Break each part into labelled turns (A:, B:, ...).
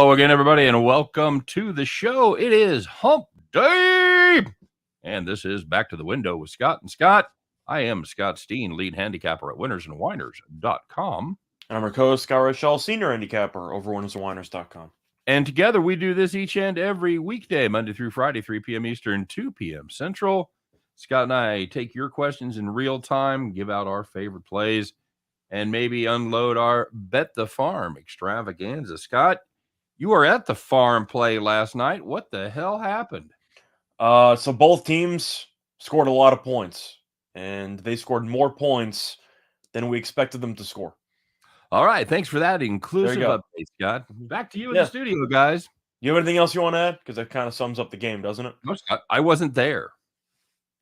A: Hello again, everybody, and welcome to the show. It is Hump Day, and this is Back to the Window with Scott and Scott. I am Scott Steen, lead handicapper at winnersandwiners.com.
B: And I'm your co-host, Scott Rochelle, senior handicapper over winnersandwiners.com.
A: And together we do this each and every weekday, Monday through Friday, 3 p.m. Eastern, 2 p.m. Central. Scott and I take your questions in real time, give out our favorite plays, and maybe unload our Bet the Farm extravaganza. Scott, you were at the farm play last night. What the hell happened?
B: So both teams scored a lot of points, and they scored more points than we expected them to score.
A: All right, thanks for that inclusive update, Scott. Back to you in the studio, guys.
B: You have anything else you want to add? Because that kind of sums up the game, doesn't it?
A: No, Scott, I wasn't there.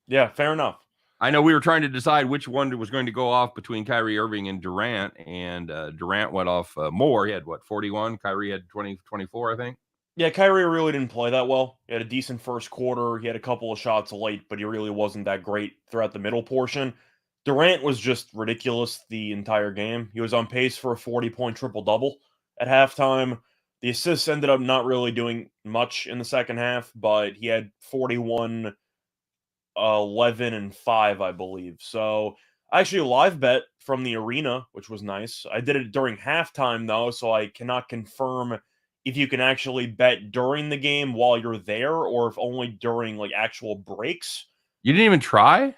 B: Yeah, fair enough.
A: I know we were trying to decide which one was going to go off between Kyrie Irving and Durant, and Durant went off more. He had, 41? Kyrie had 24, I think.
B: Yeah, Kyrie really didn't play that well. He had a decent first quarter. He had a couple of shots late, but he really wasn't that great throughout the middle portion. Durant was just ridiculous the entire game. He was on pace for a 40-point triple-double at halftime. The assists ended up not really doing much in the second half, but he had 41, 11, and 5, I believe. So I actually live bet from the arena, which was nice. I did it during halftime, though, so I cannot confirm if you can actually bet during the game while you're there or if only during, actual breaks.
A: You didn't even try?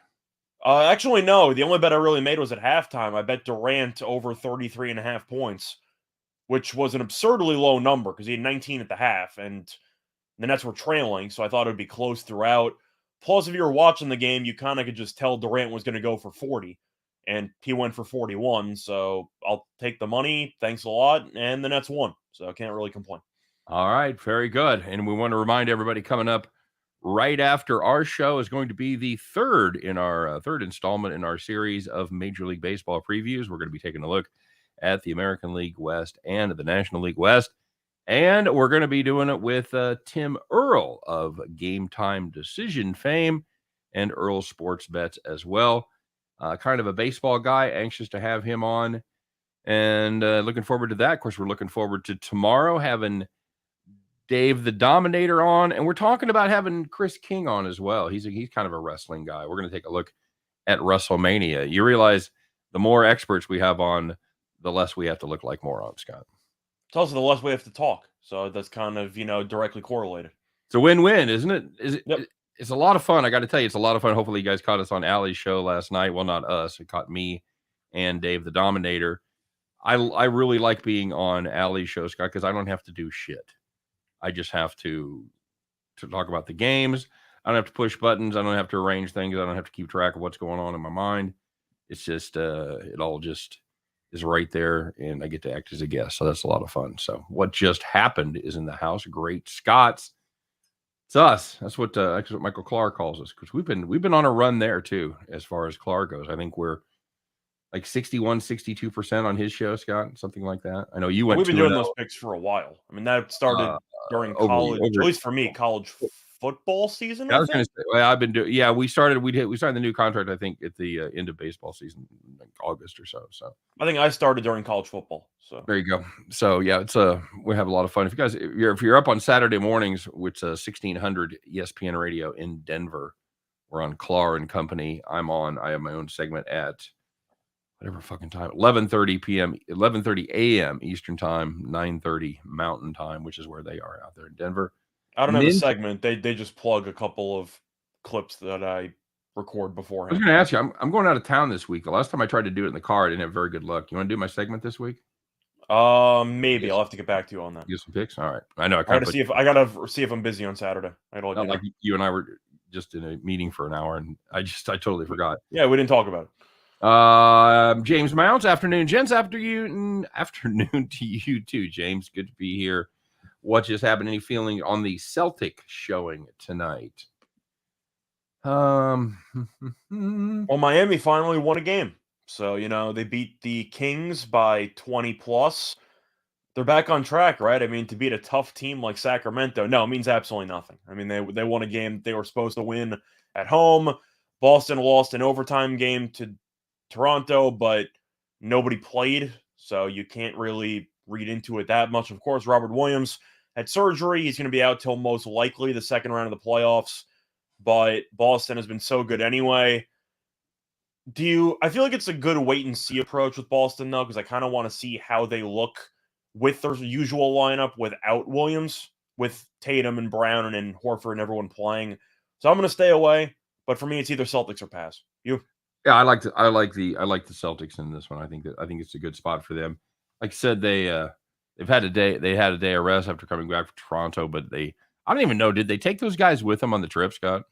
B: Actually, no. The only bet I really made was at halftime. I bet Durant over 33.5 points, which was an absurdly low number because he had 19 at the half, and the Nets were trailing, so I thought it would be close throughout. Plus, if you were watching the game, you kind of could just tell Durant was going to go for 40, and he went for 41, so I'll take the money. Thanks a lot, and the Nets won, so I can't really complain.
A: All right, very good. And we want to remind everybody coming up right after our show is going to be the third installment in our series of Major League Baseball previews. We're going to be taking a look at the American League West and the National League West. And we're going to be doing it with Tim Earl of Game Time Decision fame and Earl Sports Bets as well. Kind of a baseball guy, anxious to have him on. And looking forward to that. Of course, we're looking forward to tomorrow having Dave the Dominator on. And we're talking about having Chris King on as well. He's kind of a wrestling guy. We're going to take a look at WrestleMania. You realize the more experts we have on, the less we have to look like morons, Scott.
B: It's also the less we have to talk. So that's kind of, directly correlated.
A: It's a win-win, isn't it?
B: Yep.
A: It's a lot of fun. I got to tell you, it's a lot of fun. Hopefully you guys caught us on Allie's show last night. Well, not us. It caught me and Dave the Dominator. I really like being on Allie's show, Scott, because I don't have to do shit. I just have to talk about the games. I don't have to push buttons. I don't have to arrange things. I don't have to keep track of what's going on in my mind. It's just, it all just is right there, and I get to act as a guest. So that's a lot of fun. So what just happened is in the house. Great Scots. It's us. That's what Michael Clark calls us, because we've been on a run there too, as far as Clark goes. I think we're like 61, 62% on his show, Scott, something like that. I know you went.
B: We've been doing those picks for a while. I mean, that started during college, at least for me, college football season.
A: I was going to say, well, I've been doing. Yeah, we started the new contract, I think, at the end of baseball season, like August or so. So
B: I think I started during college football. So
A: there you go. So yeah, it's we have a lot of fun. If you guys, if you're up on Saturday mornings, which 1600 ESPN radio in Denver, we're on Clar and Company. I have my own segment at whatever fucking time, 11:30 a.m. Eastern time, 9:30 Mountain time, which is where they are out there in Denver.
B: I don't have a segment. They just plug a couple of clips that I record beforehand.
A: I was going to ask you, I'm going out of town this week. The last time I tried to do it in the car, I didn't have very good luck. You want to do my segment this week?
B: Maybe I'll have to get back to you on that.
A: Get some picks. All right. I know.
B: I gotta see if I'm busy on Saturday.
A: Like you and I were just in a meeting for an hour, and I totally forgot.
B: Yeah, we didn't talk about it.
A: James Mounts, afternoon, gents. Afternoon to you too, James. Good to be here. What just happened? Any feeling on the Celtic showing tonight?
B: Well, Miami finally won a game. So, they beat the Kings by 20 plus. They're back on track, right? I mean, to beat a tough team like Sacramento, no, it means absolutely nothing. I mean, they won a game they were supposed to win at home. Boston lost an overtime game to Toronto, but nobody played. So you can't really read into it that much. Of course, Robert Williams had surgery. He's going to be out till most likely the second round of the playoffs. But Boston has been so good anyway. I feel like it's a good wait and see approach with Boston, though, because I kind of want to see how they look with their usual lineup without Williams, with Tatum and Brown and Horford and everyone playing. So I'm going to stay away. But for me, it's either Celtics or pass. You?
A: Yeah, I like the Celtics in this one. I think it's a good spot for them. Like I said, they've had a day of rest after coming back from Toronto, but I don't even know, did they take those guys with them on the trip, Scott?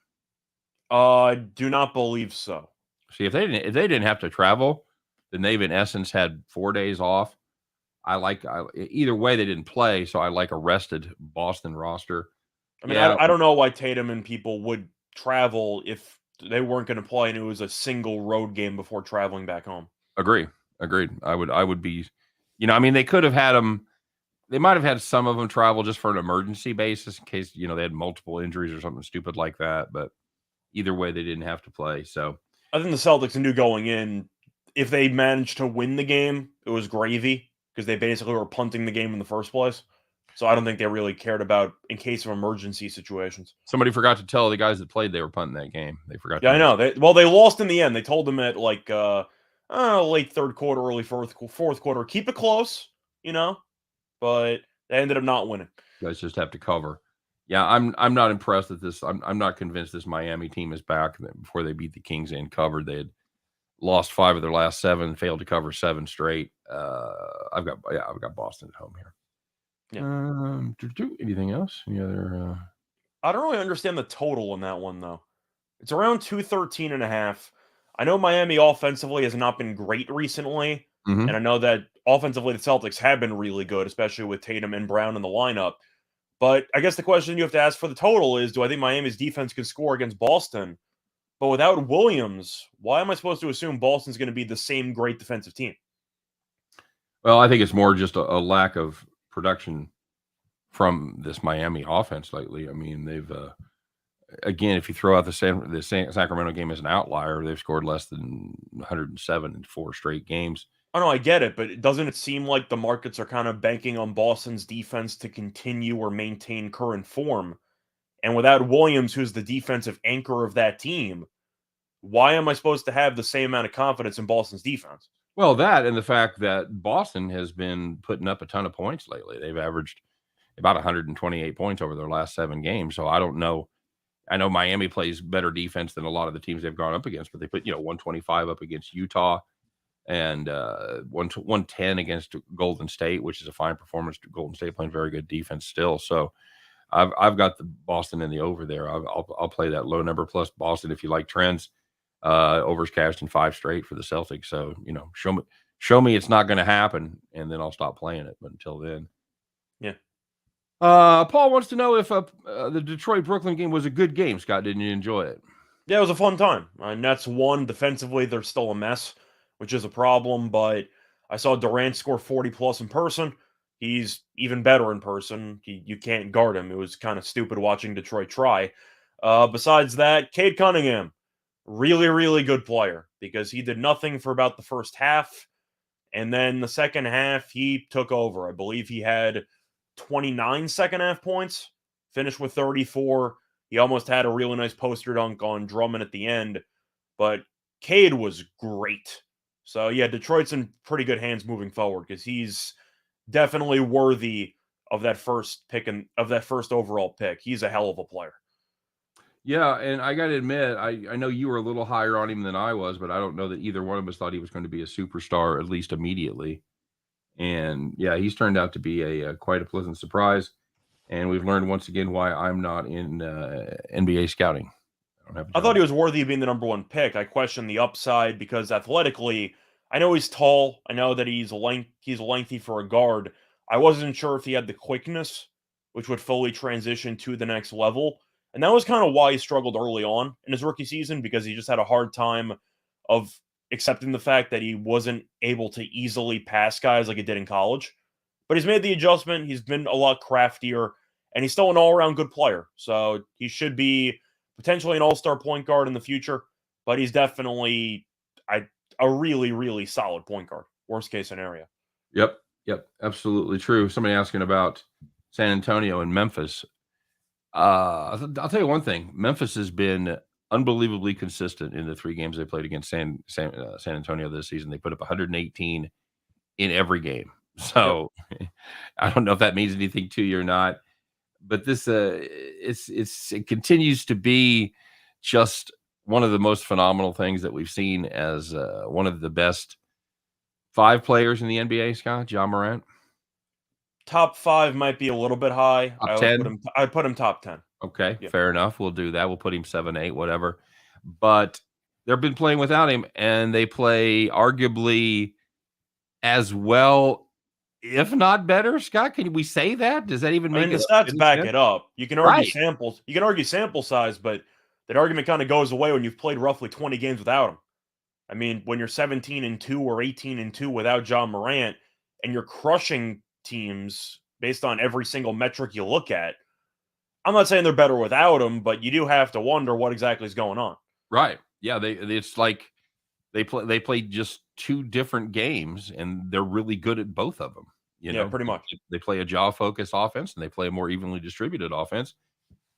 B: I do not believe so.
A: See, if they didn't have to travel, then they've in essence had 4 days off. Either way they didn't play, so I like a rested Boston roster.
B: I mean, I don't know why Tatum and people would travel if they weren't going to play and it was a single road game before traveling back home.
A: Agreed. I would be, I mean, they could have had them. They might have had some of them travel just for an emergency basis in case, they had multiple injuries or something stupid like that. But either way, they didn't have to play. So
B: I think the Celtics knew going in, if they managed to win the game, it was gravy because they basically were punting the game in the first place. So I don't think they really cared about in case of emergency situations.
A: Somebody forgot to tell the guys that played they were punting that game. They forgot.
B: Yeah, I know. They lost in the end. They told them at late third quarter, early fourth quarter, keep it close, but they ended up not winning.
A: You guys just have to cover. Yeah, I'm not impressed with this. I'm not convinced this Miami team is back. Before they beat the Kings and covered, they had lost 5 of their last 7, failed to cover 7 straight. I've got Boston at home here. Yeah. Anything else? Any other?
B: I don't really understand the total in that one though. It's around 213.5. I know Miami offensively has not been great recently, and I know that offensively the Celtics have been really good, especially with Tatum and Brown in the lineup. But I guess the question you have to ask for the total is, do I think Miami's defense can score against Boston? But without Williams, why am I supposed to assume Boston's going to be the same great defensive team?
A: Well, I think it's more just a lack of production from this Miami offense lately. I mean, they've again, if you throw out the Sacramento game as an outlier, they've scored less than 107 in 4 straight games.
B: Oh, no, I get it, but doesn't it seem like the markets are kind of banking on Boston's defense to continue or maintain current form? And without Williams, who's the defensive anchor of that team, why am I supposed to have the same amount of confidence in Boston's defense?
A: Well, that and the fact that Boston has been putting up a ton of points lately. They've averaged about 128 points over their last 7 games. So I don't know. I know Miami plays better defense than a lot of the teams they've gone up against, but they put 125 up against Utah and 110 against Golden State, which is a fine performance. Golden State playing very good defense still. So I've got the Boston in the over there. I'll play that low number plus Boston if you like trends. Overs cashed in 5 straight for the Celtics. So show me it's not going to happen, and then I'll stop playing it. But until then,
B: yeah.
A: Paul wants to know if the Detroit-Brooklyn game was a good game. Scott, didn't you enjoy it?
B: Yeah, it was a fun time. Nets won. Defensively, they're still a mess, which is a problem. But I saw Durant score 40-plus in person. He's even better in person. You can't guard him. It was kind of stupid watching Detroit try. Besides that, Cade Cunningham, really, really good player because he did nothing for about the first half. And then the second half, he took over. I believe he had 29 second half points, finished with 34. He almost had a really nice poster dunk on Drummond at the end. But Cade was great. So, yeah, Detroit's in pretty good hands moving forward because he's definitely worthy of that first pick and of that first overall pick. He's a hell of a player.
A: Yeah, and I got to admit, I know you were a little higher on him than I was, but I don't know that either one of us thought he was going to be a superstar, at least immediately. And yeah, he's turned out to be a quite a pleasant surprise. And we've learned once again why I'm not in NBA scouting.
B: I thought he was worthy of being the number 1 pick. I question the upside because athletically, I know he's tall. I know that he's lengthy for a guard. I wasn't sure if he had the quickness, which would fully transition to the next level. And that was kind of why he struggled early on in his rookie season because he just had a hard time of accepting the fact that he wasn't able to easily pass guys like he did in college. But he's made the adjustment. He's been a lot craftier, and he's still an all-around good player. So he should be potentially an all-star point guard in the future, but he's definitely a really, really solid point guard. Worst case scenario.
A: Yep. Yep, absolutely true. Somebody asking about San Antonio and Memphis. I'll tell you one thing. Memphis has been unbelievably consistent in the 3 games they played against San Antonio this season. They put up 118 in every game.
B: Yep.
A: So I don't know if that means anything to you or not, but this it continues to be just one of the most phenomenal things that we've seen as one of the best 5 players in the NBA, Scott, Ja Morant.
B: Top 5 might be a little bit high.
A: Top 10.
B: I'd put him top 10.
A: Okay,
B: Yeah.
A: fair enough. We'll do that. We'll put him 7, 8, whatever. But they've been playing without him, and they play arguably as well, if not better. Scott, can we say that? Does that even
B: I
A: make
B: mean, the
A: it
B: stats
A: any
B: back
A: sense?
B: it up. You can argue
A: Right.
B: samples. You can argue sample size, but that argument kind of goes away when you've played roughly 20 games without him. I mean, when you're 17-2 or 18-2 without Ja Morant, and you're crushing teams based on every single metric you look at, I'm not saying they're better without him, but you do have to wonder what exactly is going on.
A: Right. Yeah, it's like they played just 2 different games, and they're really good at both of them. You
B: Yeah,
A: know,
B: pretty much.
A: they play a jaw-focused offense, and they play a more evenly distributed offense,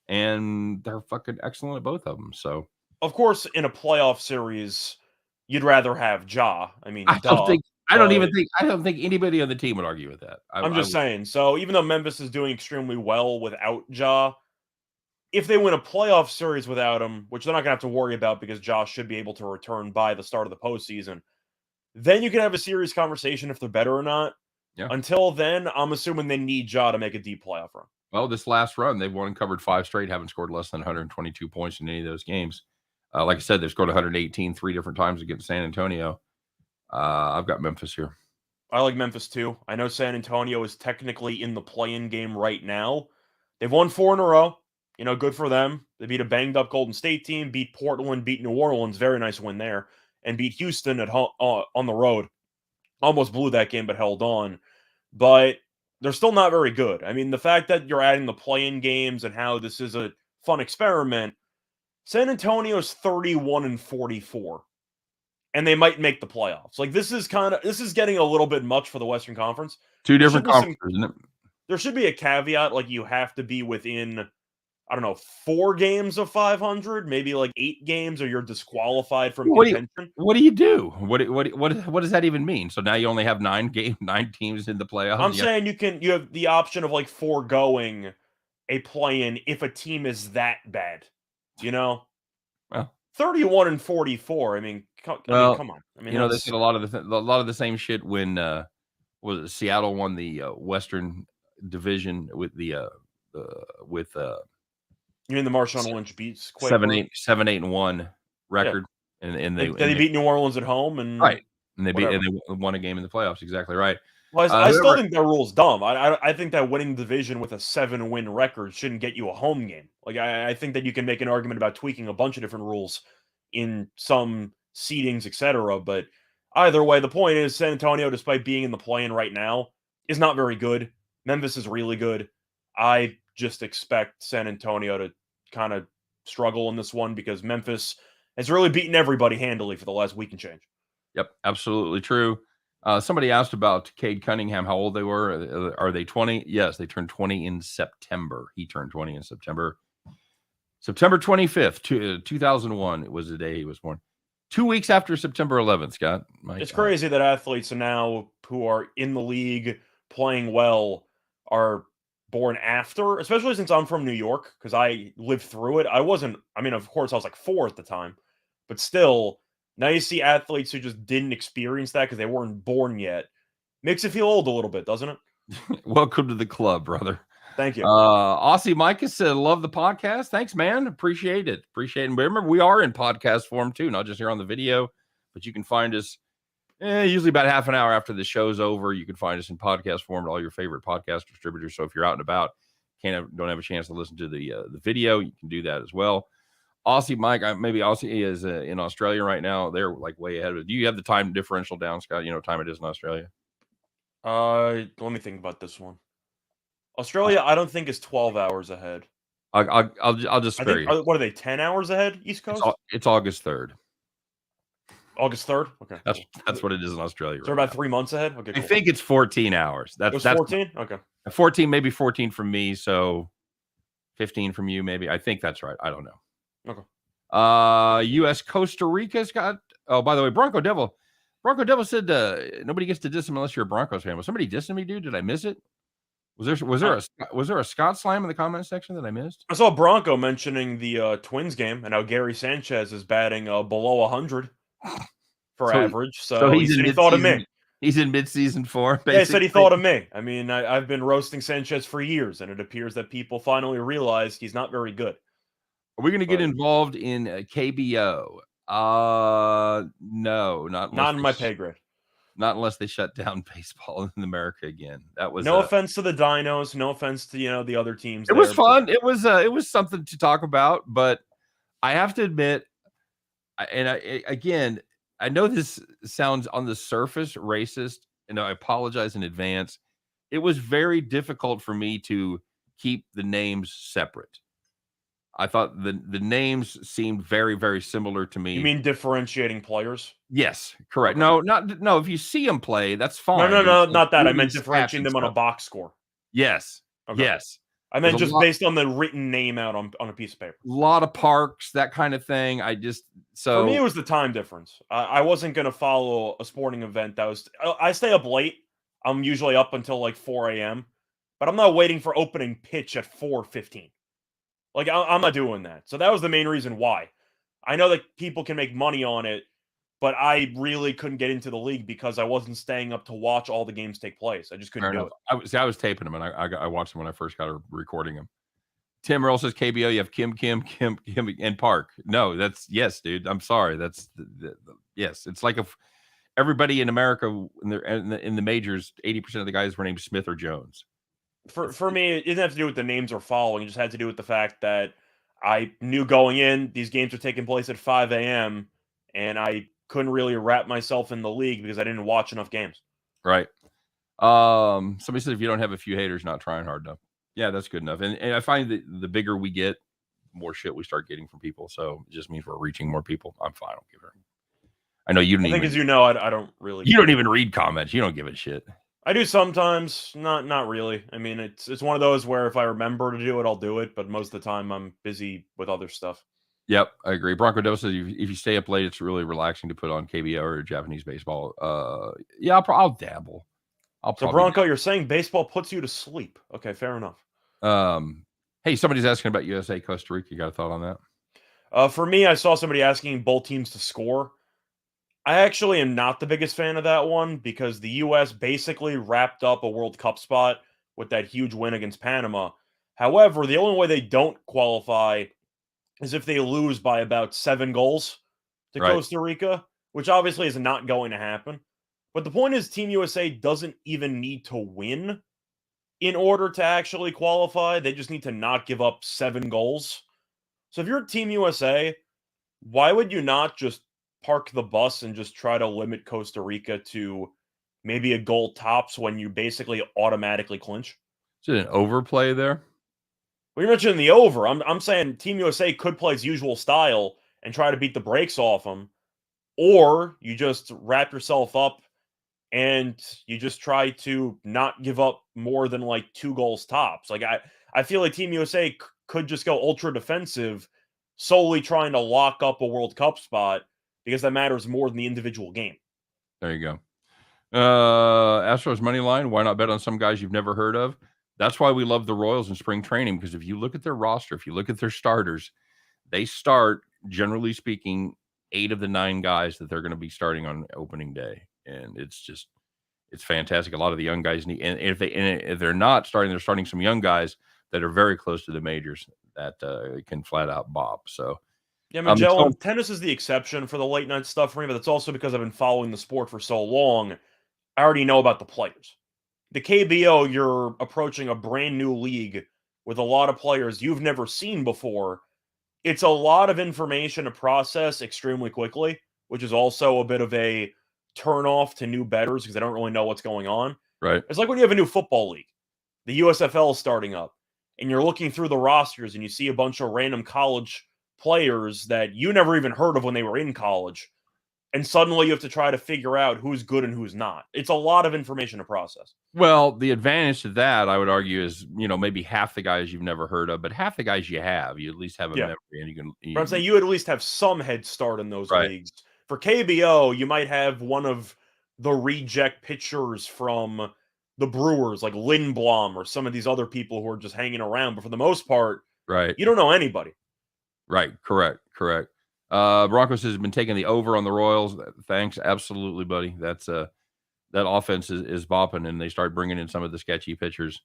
A: and they're fucking excellent at both of them. So
B: Of course, in a playoff series, you'd rather have Ja. I mean,
A: I don't
B: duh.
A: think
B: But
A: I don't think anybody on the team would argue with that.
B: I'm
A: I
B: just
A: would.
B: saying. So even though Memphis is doing extremely well without Ja, if they win a playoff series without him, which they're not gonna have to worry about because Josh should be able to return by the start of the postseason, then you can have a serious conversation if they're better or not.
A: Yeah.
B: Until then, I'm assuming they need Ja to make a deep playoff run.
A: Well, this last run, they've won and covered 5 straight, haven't scored less than 122 points in any of those games. Like I said, they've scored 118 3 different times against San Antonio. I've got Memphis here.
B: I like Memphis too. I know San Antonio is technically in the play-in game right now. They've won 4 in a row. You know, good for them. They beat a banged up Golden State team, beat Portland, beat New Orleans, very nice win there, and beat Houston at home on the road. Almost blew that game, but held on. But they're still not very good. I mean, the fact that you're adding the play-in games and how this is a fun experiment. San Antonio's 31-44, and they might make the playoffs. Like this is getting a little bit much for the Western Conference.
A: 2
B: There should
A: different
B: be some
A: conferences, isn't it?
B: there should be a caveat, like you have to be within, I don't know, 4 games of 500, maybe like 8 games, or you're disqualified from
A: What do you
B: contention.
A: what do you do? What does that even mean? So now you only have 9 teams in the playoffs?
B: I'm
A: Yeah.
B: saying you have the option of like foregoing a play-in if a team is that bad. You know?
A: Well,
B: 31-44. I mean, come on. I mean,
A: they
B: that's
A: said a lot of the same shit when was it Seattle won the Western Division with
B: you mean the Marshawn Lynch beats
A: 7,
B: Quaker?
A: 8, 7, 8, and 1
B: Yeah.
A: record, and
B: They beat New Orleans at home and
A: right, and
B: whatever.
A: they won a game in the playoffs. Exactly right.
B: Well, I still
A: Whoever
B: think that rule's dumb. I think that winning the division with a 7-win record shouldn't get you a home game. Like I think that you can make an argument about tweaking a bunch of different rules in some seedings, etc. But either way, the point is San Antonio, despite being in the play-in right now, is not very good. Memphis is really good. I just expect San Antonio to kind of struggle in this one because Memphis has really beaten everybody handily for the last week and change.
A: Yep, absolutely true. Somebody asked about Cade Cunningham, how old they were. Are they 20? Yes, they turned 20 in September. He turned 20 in September. September 25th, 2001 was the day he was born. 2 weeks after September 11th, Scott. My
B: It's
A: God.
B: crazy that athletes now who are in the league playing well are born after, especially since I'm from New York, because I lived through it. I mean, of course, I was like 4 at the time, but still, now you see athletes who just didn't experience that because they weren't born yet. Makes you feel old a little bit, doesn't it?
A: Welcome to the club, brother.
B: Thank you.
A: Aussie Micah said, love the podcast. Thanks, man. Appreciate it. Appreciate it. But remember, we are in podcast form too, not just here on the video, but you can find us usually about half an hour after the show's over. You can find us in podcast form at all your favorite podcast distributors. So if you're out and about, don't have a chance to listen to the video, you can do that as well. Aussie Mike, maybe Aussie is in Australia right now. They're like way ahead of it. Do you have the time differential down, Scott? You know what time it is in Australia?
B: Let me think about this one. Australia, I don't think is 12 hours ahead.
A: I'll just
B: I
A: spare
B: think
A: you.
B: what are they, 10 hours ahead, East Coast?
A: It's August 3rd.
B: August 3rd? Okay.
A: That's what it is in Australia.
B: So about 3 months ahead? Okay,
A: I
B: cool.
A: think it's 14 hours.
B: It was 14? Okay.
A: 14, maybe 14 from me, so 15 from you, maybe. I think that's right. I don't know.
B: Okay.
A: U.S. Costa Rica's got. Oh, by the way, Bronco Devil said nobody gets to diss him unless you're a Broncos fan. Was somebody dissing me, dude? Did I miss it? Was there a Scott slam in the comment section that I missed?
B: I saw Bronco mentioning the Twins game and how Gary Sanchez is batting below 100 for average. So he said he thought of me.
A: He's in midseason form, basically.
B: Yeah, he said he thought of me. I mean, I've been roasting Sanchez for years, and it appears that people finally realized he's not very good.
A: Are we going to get involved in KBO? No,
B: not in my pay grade.
A: Not unless they shut down baseball in America again. That was
B: no offense to the Dinos, no offense to the other teams.
A: It was fun. It was something to talk about, but I have to admit, again, I know this sounds on the surface racist, and I apologize in advance. It was very difficult for me to keep the names separate. I thought the names seemed very, very similar to me.
B: You mean differentiating players?
A: Yes, correct. Okay. No. If you see them play, that's fine.
B: No, not that. I meant differentiating them on a box score.
A: Yes. Okay. Yes.
B: I meant just based on the written name out on a piece of paper.
A: A lot of parks, that kind of thing.
B: For me, it was the time difference. I wasn't going to follow a sporting event I stay up late. I'm usually up until like 4 a.m., but I'm not waiting for opening pitch at 4:15. Like, I'm not doing that. So that was the main reason why. I know that people can make money on it, but I really couldn't get into the league because I wasn't staying up to watch all the games take place. I just couldn't do it.
A: I was taping them, and I watched them when I first got recording them. Tim Earl says KBO, you have Kim, and Park. No, yes, dude. I'm sorry. Yes. It's like if everybody in America in the majors, 80% of the guys were named Smith or Jones.
B: For me, it didn't have to do with the names or following. It just had to do with the fact that I knew going in, these games are taking place at 5 a.m., and I couldn't really wrap myself in the league because I didn't watch enough games.
A: Right. Somebody said if you don't have a few haters, not trying hard enough. Yeah, that's good enough. And I find that the bigger we get, more shit we start getting from people. So it just means we're reaching more people. I'm fine. I don't give a. I know you don't.
B: I think, as you know, I don't really.
A: You don't even read comments. You don't give a shit.
B: I do sometimes, not really. I mean, it's one of those where if I remember to do it, I'll do it. But most of the time, I'm busy with other stuff.
A: Yep, I agree. Bronco Devil says if you stay up late, it's really relaxing to put on KBO or Japanese baseball. Yeah, I'll dabble.
B: So Bronco, you're saying baseball puts you to sleep? Okay, fair enough.
A: Hey, somebody's asking about USA Costa Rica. You got a thought on that?
B: For me, I saw somebody asking both teams to score. I actually am not the biggest fan of that one because the U.S. basically wrapped up a World Cup spot with that huge win against Panama. However, the only way they don't qualify is if they lose by about 7 goals to Costa Rica, which obviously is not going to happen. But the point is, Team USA doesn't even need to win in order to actually qualify. They just need to not give up 7 goals. So if you're Team USA, why would you not just park the bus and just try to limit Costa Rica to maybe a goal tops when you basically automatically clinch?
A: Is it an overplay there?
B: Well, you're mentioning the over. I'm saying Team USA could play its usual style and try to beat the brakes off them, or you just wrap yourself up and you just try to not give up more than like 2 goals tops. Like I feel like Team USA could just go ultra defensive, solely trying to lock up a World Cup spot because that matters more than the individual game.
A: There you go. Astros money line. Why not bet on some guys you've never heard of? That's why we love the Royals in spring training, because if you look at their roster, if you look at their starters, they start, generally speaking, 8 of the 9 guys that they're going to be starting on opening day. And it's fantastic. A lot of the young guys need, and if they're not starting, they're starting some young guys that are very close to the majors that can flat out bop. So,
B: yeah, Magellan, tennis is the exception for the late night stuff for me, but that's also because I've been following the sport for so long. I already know about the players. The KBO, you're approaching a brand new league with a lot of players you've never seen before. It's a lot of information to process extremely quickly, which is also a bit of a turnoff to new bettors because they don't really know what's going on.
A: Right.
B: It's like when you have a new football league. The USFL is starting up, and you're looking through the rosters, and you see a bunch of random college players that you never even heard of when they were in college. and suddenly you have to try to figure out who's good and who's not. It's a lot of information to process.
A: Well, the advantage to that, I would argue, is maybe half the guys you've never heard of, but half the guys you have, you at least have a
B: Yeah.
A: memory, and you can.
B: But I'm saying you at least have some head start in those
A: Right.
B: leagues. For KBO, you might have one of the reject pitchers from the Brewers, like Lindblom or some of these other people who are just hanging around. But for the most part,
A: Right.
B: you don't know anybody.
A: Right. Correct. Broncos has been taking the over on the Royals. Thanks. Absolutely, buddy. That's that offense is bopping, and they start bringing in some of the sketchy pitchers.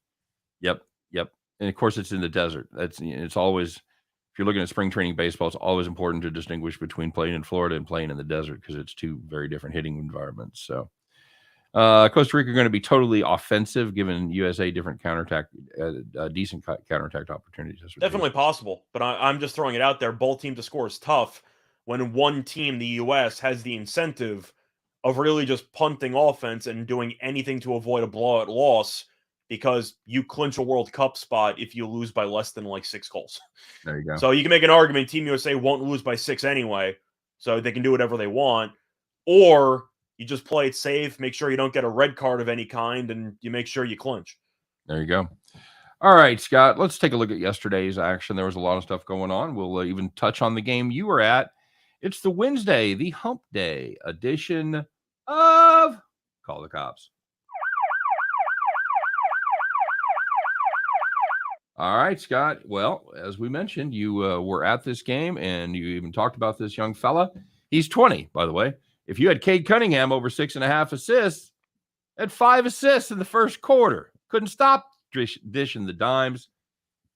A: Yep. And of course, it's in the desert. It's always, if you're looking at spring training baseball, it's always important to distinguish between playing in Florida and playing in the desert because it's two very different hitting environments. So, Costa Rica are going to be totally offensive, giving USA different decent counterattack opportunities.
B: Definitely possible, but I'm just throwing it out there. Both teams to score is tough when one team, the U.S., has the incentive of really just punting offense and doing anything to avoid a blowout loss because you clinch a World Cup spot if you lose by less than like 6 goals.
A: There you go.
B: So you can make an argument Team USA won't lose by 6 anyway, so they can do whatever they want. Or you just play it safe, make sure you don't get a red card of any kind, and you make sure you clinch.
A: There you go. All right, Scott, let's take a look at yesterday's action. There was a lot of stuff going on. We'll even touch on the game you were at. It's the Wednesday, the Hump Day edition of Call the Cops. All right, Scott. Well, as we mentioned, you were at this game, and you even talked about this young fella. He's 20, by the way. If you had Cade Cunningham over 6.5 assists, had 5 assists in the first quarter. Couldn't stop dishing the dimes.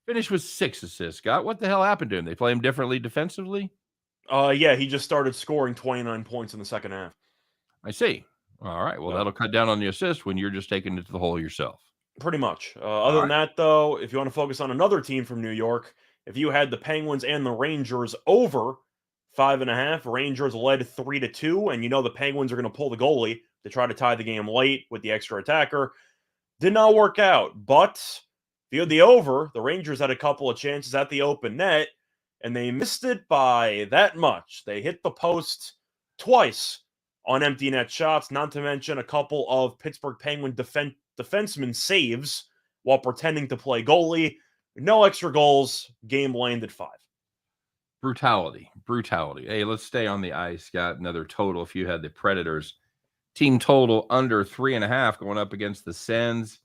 A: Finished with 6 assists, Scott. What the hell happened to him? They play him differently defensively?
B: Yeah, he just started scoring 29 points in the second half.
A: I see. All right. Well, that'll cut down on the assist when you're just taking it to the hole yourself.
B: Pretty much. Other than that, though, if you want to focus on another team from New York, if you had the Penguins and the Rangers over 5.5, Rangers led 3-2, and you know the Penguins are going to pull the goalie to try to tie the game late with the extra attacker. Did not work out, but if you had the over, the Rangers had a couple of chances at the open net, and they missed it by that much. They hit the post twice on empty net shots, not to mention a couple of Pittsburgh Penguin defenseman saves while pretending to play goalie. No extra goals. Game landed 5.
A: Brutality. Hey, let's stay on the ice. Got another total. If you had the Predators, team total under 3.5 going up against the Sens.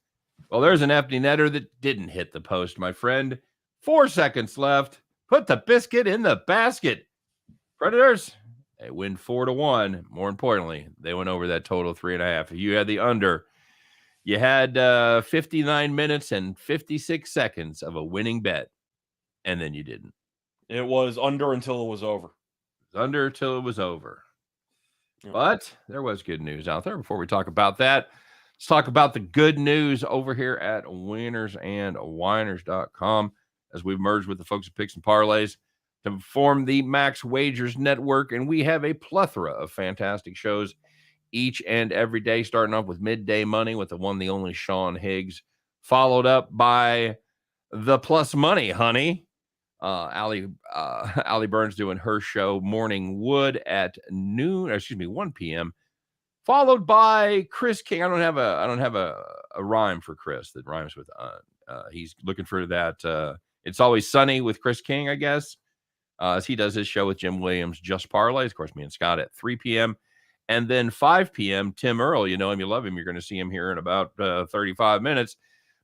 A: Well, there's an empty netter that didn't hit the post, my friend. 4 seconds left. Put the biscuit in the basket. Predators, they win 4-1. More importantly, they went over that total 3.5. If you had the under, you had 59 minutes and 56 seconds of a winning bet, and then you didn't.
B: It was under until it was over.
A: Under till it was over.
B: Yeah.
A: But there was good news out there. Before we talk about that, let's talk about the good news over here at winnersandwhiners.com as we've merged with the folks at Picks and Parlays to form the Max Wagers Network. And we have a plethora of fantastic shows each and every day, starting off with Midday Money with the one, the only Sean Higgs, followed up by the Plus Money, honey. Allie Burns doing her show Morning Wood at 1 p.m. Followed by Chris King. I don't have a rhyme for Chris that rhymes with he's looking for that. It's Always Sunny with Chris King, I guess. As he does his show with Jim Williams, Just Parlays. Of course, me and Scott at 3 p.m. And then 5 p.m., Tim Earl, you know him, you love him. You're going to see him here in about 35 minutes.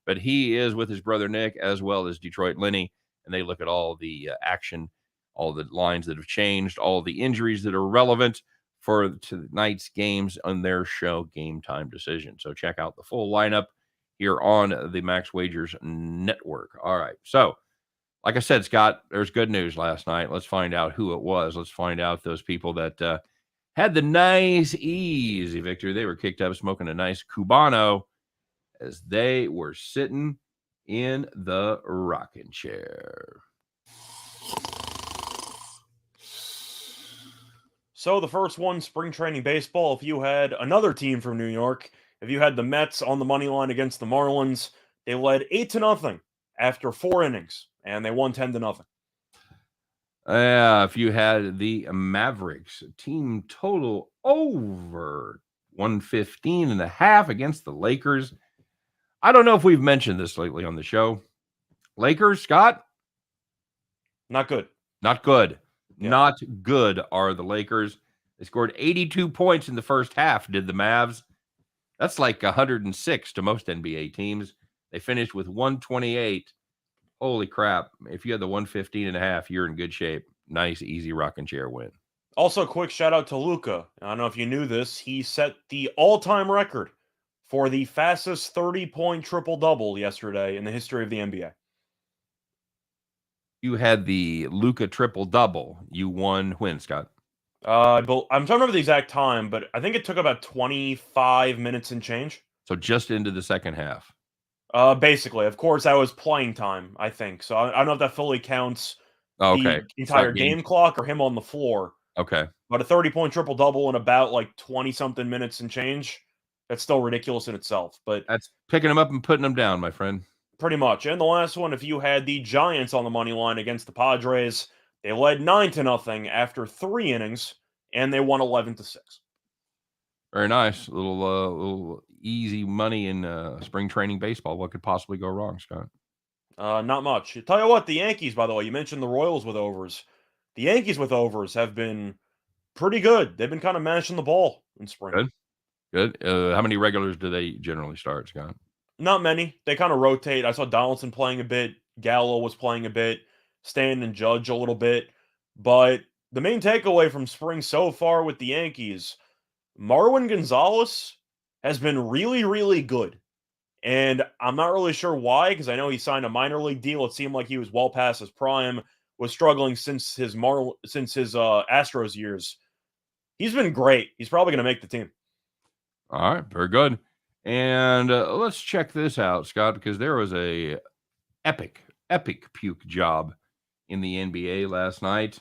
A: But he is with his brother Nick as well as Detroit Lenny. And they look at all the action, all the lines that have changed, all the injuries that are relevant for tonight's games on their show, Game Time Decision. So check out the full lineup here on the Max Wagers Network. All right. So, like I said, Scott, there's good news last night. Let's find out who it was. Let's find out those people that had the nice, easy victory. They were kicked up smoking a nice Cubano as they were sitting in the rocking chair.
B: So the first one, spring training baseball. If you had another team from New York, if you had the Mets on the money line against the Marlins, they led 8-0 after 4 innings, and they won 10-0.
A: If you had the Mavericks team total over 115.5 against the Lakers. I don't know if we've mentioned this lately on the show. Lakers, Scott,
B: Not good.
A: not good.
B: Yeah.
A: Not good are the Lakers. They scored 82 points in the first half, did the Mavs. That's like 106 to most NBA teams. They finished with 128. Holy crap. If you had the 115.5, you're in good shape. Nice, easy rocking chair win.
B: Also, quick shout out to Luka. I don't know if you knew this. He set the all-time record for the fastest 30-point triple-double yesterday in the history of the NBA.
A: You had the Luka triple double. You won when, Scott?
B: I'm trying to remember the exact time, but I think it took about 25 minutes and change.
A: So just into the second half.
B: Basically, of course, that was playing time, I think. So I don't know if that fully counts
A: Okay.
B: the entire
A: game.
B: game clock or him on the floor.
A: Okay.
B: But a 30-point triple-double in about like 20-something minutes and change, that's still ridiculous in itself. But
A: That's picking them up and putting them down, my friend.
B: pretty much. And the last one, if you had the Giants on the money line against the Padres, they led 9-0 after 3 innings, and they won 11-6.
A: Very nice. Little easy money in spring training baseball. What could possibly go wrong, Scott?
B: Not much. Tell you what, the Yankees, by the way, you mentioned the Royals with overs. The Yankees with overs have been pretty good. They've been kind of mashing the ball in spring.
A: Good. How many regulars do they generally start, Scott?
B: Not many. They kind of rotate. I saw Donaldson playing a bit. Gallo was playing a bit. Stan and Judge a little bit. But the main takeaway from spring so far with the Yankees, Marwin Gonzalez has been really, really good. And I'm not really sure why, because I know he signed a minor league deal. It seemed like he was well past his prime, was struggling since his Astros years. He's been great. He's probably going to make the team.
A: All right. Very good. And let's check this out, Scott, because there was a epic puke job in the NBA last night.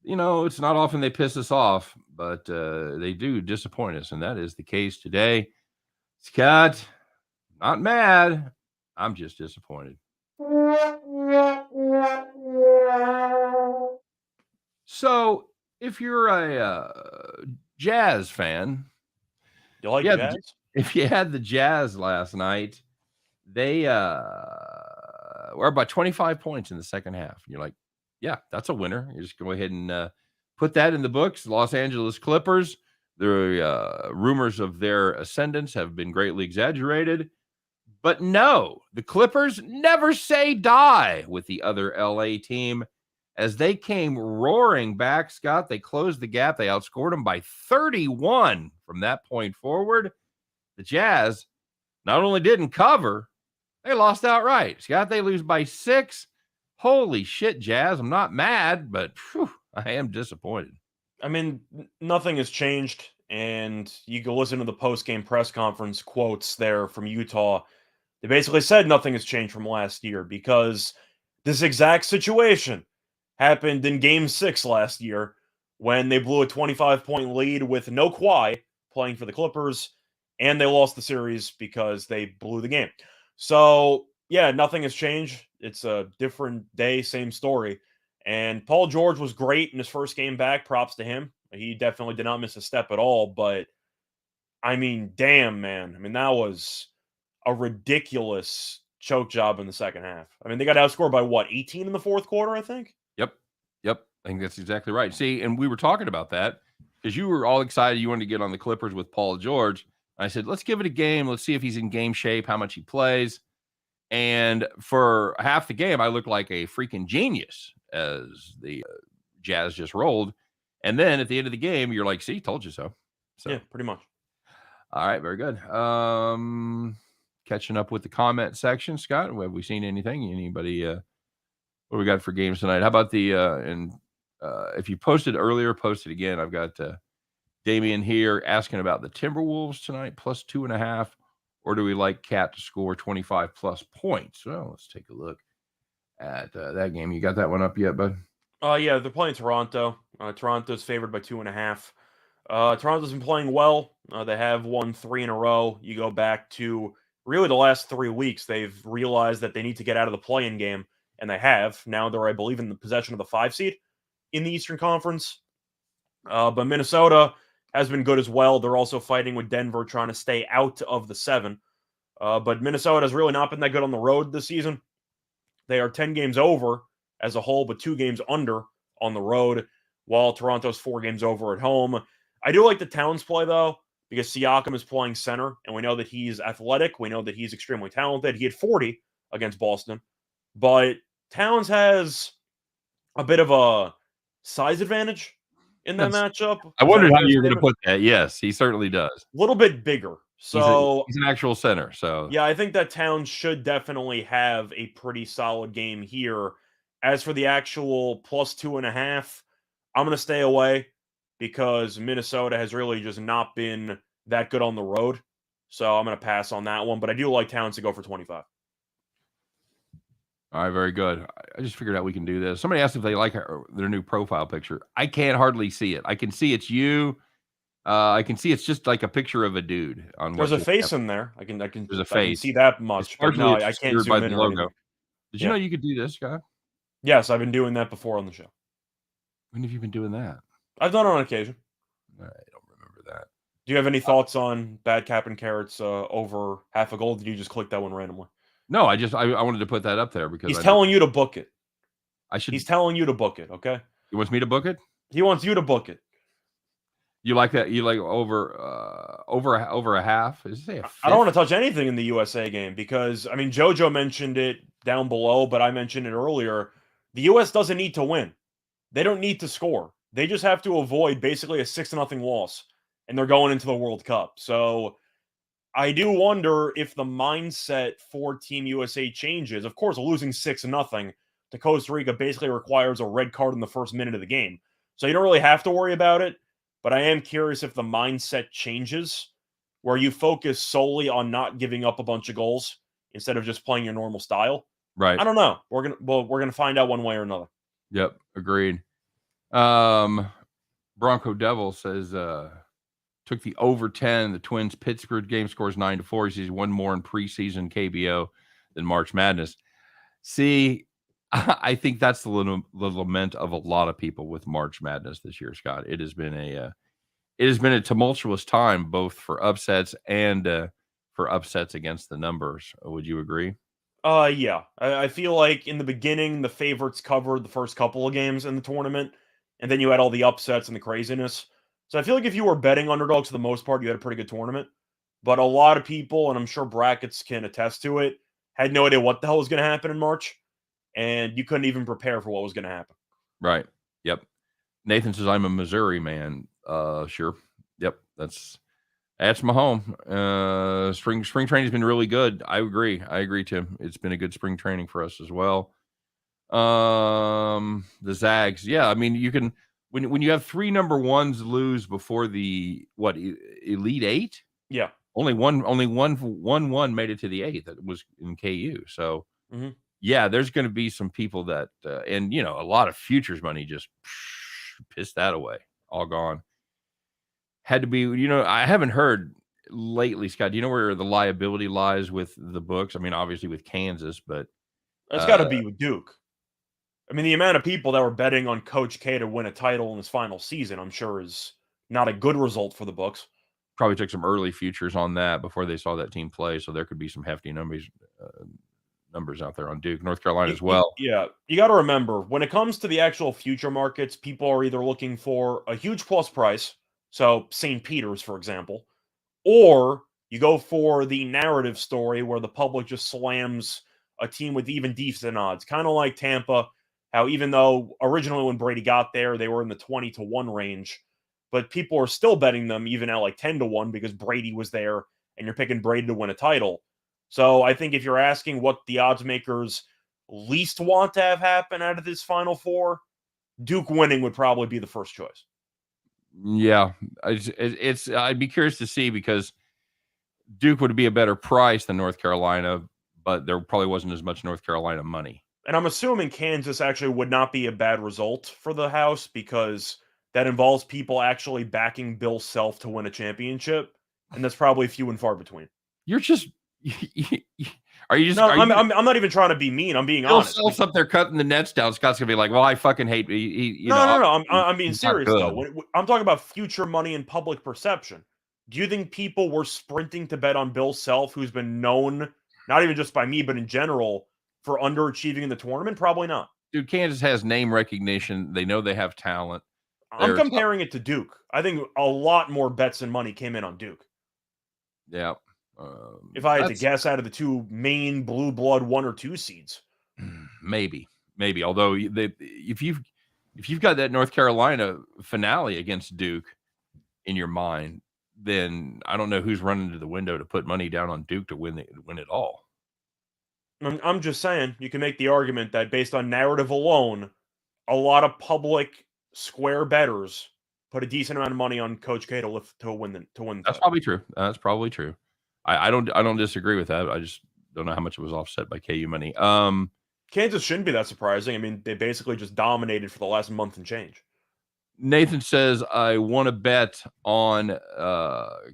A: You know, it's not often they piss us off, but they do disappoint us, and that is the case today. Scott, not mad. I'm just disappointed. So, if you're a Jazz fan,
B: You like
A: yeah,
B: Jazz?
A: if you had the Jazz last night, they were about 25 points in the second half. You're like, yeah, that's a winner. You just go ahead and put that in the books. Los Angeles Clippers, the rumors of their ascendance have been greatly exaggerated. But no, the Clippers never say die with the other LA team. As they came roaring back, Scott, they closed the gap. They outscored them by 31 from that point forward. The Jazz not only didn't cover, they lost outright. Scott, they lose by 6. Holy shit, Jazz. I'm not mad, but I am disappointed.
B: I mean, nothing has changed. And you go listen to the post-game press conference quotes there from Utah. They basically said nothing has changed from last year because this exact situation happened in Game 6 last year when they blew a 25-point lead with no Kawhi playing for the Clippers, and they lost the series because they blew the game. So, yeah, nothing has changed. It's a different day, same story. And Paul George was great in his first game back. Props to him. He definitely did not miss a step at all. But, I mean, damn, man. I mean, that was a ridiculous choke job in the second half. I mean, they got outscored by, what, 18 in the fourth quarter, I think?
A: Yep. I think that's exactly right. See, and we were talking about that because you were all excited. You wanted to get on the Clippers with Paul George. I said, let's give it a game. Let's see if he's in game shape, how much he plays. And for half the game, I looked like a freaking genius as the Jazz just rolled. And then at the end of the game, you're like, see, told you so.
B: Yeah, pretty much.
A: All right, very good. Catching up with the comment section, Scott. Have we seen anything? Anybody? What do we got for games tonight? How about the if you posted earlier, post it again. I've got Damian here asking about the Timberwolves tonight, plus 2.5. Or do we like Cat to score 25 plus points? Well, let's take a look at that game. You got that one up yet, bud?
B: Yeah, they're playing Toronto. Toronto's favored by 2.5. Toronto's been playing well. They have won 3 in a row. You go back to really the last 3 weeks. They've realized that they need to get out of the play-in game, and they have. Now they're, I believe, in the possession of the 5 seed. in the Eastern Conference. But Minnesota has been good as well. They're also fighting with Denver, trying to stay out of the 7. But Minnesota has really not been that good on the road this season. They are 10 games over as a whole, but 2 games under on the road, while Toronto's 4 games over at home. I do like the Towns play, though, because Siakam is playing center, and we know that he's athletic. We know that he's extremely talented. He had 40 against Boston, but Towns has a bit of a size advantage in that matchup.
A: I wondered how you were going to put that. Yes, he certainly does.
B: A little bit bigger. So
A: he's an actual center. So
B: yeah, I think that Towns should definitely have a pretty solid game here. As for the actual +2.5, I'm going to stay away because Minnesota has really just not been that good on the road. So I'm going to pass on that one. But I do like Towns to go for 25.
A: All right, very good. I just figured out we can do this. Somebody asked if they like their new profile picture. I can't hardly see it. I can see it's you. I can see it's just like a picture of a dude.
B: There's a face in there. I can.
A: There's a face.
B: I can see that much. But no, I can't zoom in or anything.
A: Did you know you could do this, Scott?
B: Yes, I've been doing that before on the show.
A: When have you been doing that?
B: I've done it on occasion.
A: I don't remember that.
B: Do you have any thoughts on Bad Cap and Carrots over half a goal? Did you just click that one randomly?
A: No, I wanted to put that up there because
B: he's telling you to book it.
A: He's
B: telling you to book it. Okay.
A: He wants me to book it.
B: He wants you to book it.
A: You like that? You like over a half?
B: I don't want to touch anything in the USA game because I mean JoJo mentioned it down below, but I mentioned it earlier. The US doesn't need to win. They don't need to score. They just have to avoid basically a 6-0 loss, and they're going into the World Cup. So I do wonder if the mindset for Team USA changes. Of course, losing 6-0 to Costa Rica basically requires a red card in the first minute of the game. So you don't really have to worry about it. But I am curious if the mindset changes where you focus solely on not giving up a bunch of goals instead of just playing your normal style.
A: Right.
B: I don't know. We're gonna find out one way or another.
A: Yep, agreed. Bronco Devil says took the over 10. The Twins Pittsburgh game scores 9-4. He sees one more in preseason KBO than March Madness. See, I think that's the lament of a lot of people with March Madness this year, Scott. It has been a tumultuous time, both for upsets and for upsets against the numbers. Would you agree?
B: Yeah. I feel like in the beginning, the favorites covered the first couple of games in the tournament, and then you had all the upsets and the craziness. So I feel like if you were betting underdogs for the most part, you had a pretty good tournament. But a lot of people, and I'm sure brackets can attest to it, had no idea what the hell was going to happen in March. And you couldn't even prepare for what was going to happen.
A: Right. Yep. Nathan says, I'm a Missouri man. Sure. Yep. That's my home. Spring training has been really good. I agree, Tim. It's been a good spring training for us as well. The Zags. Yeah. I mean, you can, when you have 3 number ones lose before the Elite 8.
B: Yeah.
A: Only one made it to the 8. That was in KU. So yeah, there's going to be some people that, and a lot of futures money just pissed that away, all gone. Had to be, I haven't heard lately, Scott. Do you know where the liability lies with the books? I mean, obviously with Kansas, but
B: it's got to be with Duke. I mean, the amount of people that were betting on Coach K to win a title in his final season, I'm sure, is not a good result for the books.
A: Probably took some early futures on that before they saw that team play, so there could be some hefty numbers out there on Duke, North Carolina as well.
B: Yeah, you got to remember, when it comes to the actual future markets, people are either looking for a huge plus price, so St. Peter's, for example, or you go for the narrative story where the public just slams a team with even decent odds, kind of like Tampa, how even though originally when Brady got there, they were in the 20-1 range, but people are still betting them even at like 10-1 because Brady was there and you're picking Brady to win a title. So I think if you're asking what the odds makers least want to have happen out of this Final Four, Duke winning would probably be the first choice.
A: Yeah, I'd be curious to see because Duke would be a better price than North Carolina, but there probably wasn't as much North Carolina money.
B: And I'm assuming Kansas actually would not be a bad result for the house because that involves people actually backing Bill Self to win a championship, and that's probably few and far between.
A: You're just Are you just?
B: No,
A: Are you,
B: I'm not even trying to be mean. I'm being
A: Bill
B: honest.
A: Self's up there cutting the nets down. Scott's gonna be like, "Well, I fucking hate
B: No. I'm being
A: he's not
B: serious
A: good."
B: though. I'm talking about future money and public perception. Do you think people were sprinting to bet on Bill Self, who's been known, not even just by me, but in general, for underachieving in the tournament? Probably not.
A: Dude, Kansas has name recognition. They know they have talent.
B: I'm
A: There's
B: comparing it to Duke. I think a lot more bets and money came in on Duke.
A: yeah.
B: If I had to
A: That's
B: guess, out of the two main blue blood 1 or 2 seeds.
A: maybe. Although if you've got that North Carolina finale against Duke in your mind, then I don't know who's running to the window to put money down on Duke to win it all.
B: I'm just saying, you can make the argument that based on narrative alone, a lot of public square bettors put a decent amount of money on Coach K to win the
A: That's
B: title.
A: probably true. That's probably true. I don't disagree with that. I just don't know how much it was offset by KU money.
B: Kansas shouldn't be that surprising. I mean, they basically just dominated for the last month and change.
A: Nathan says, I want to bet on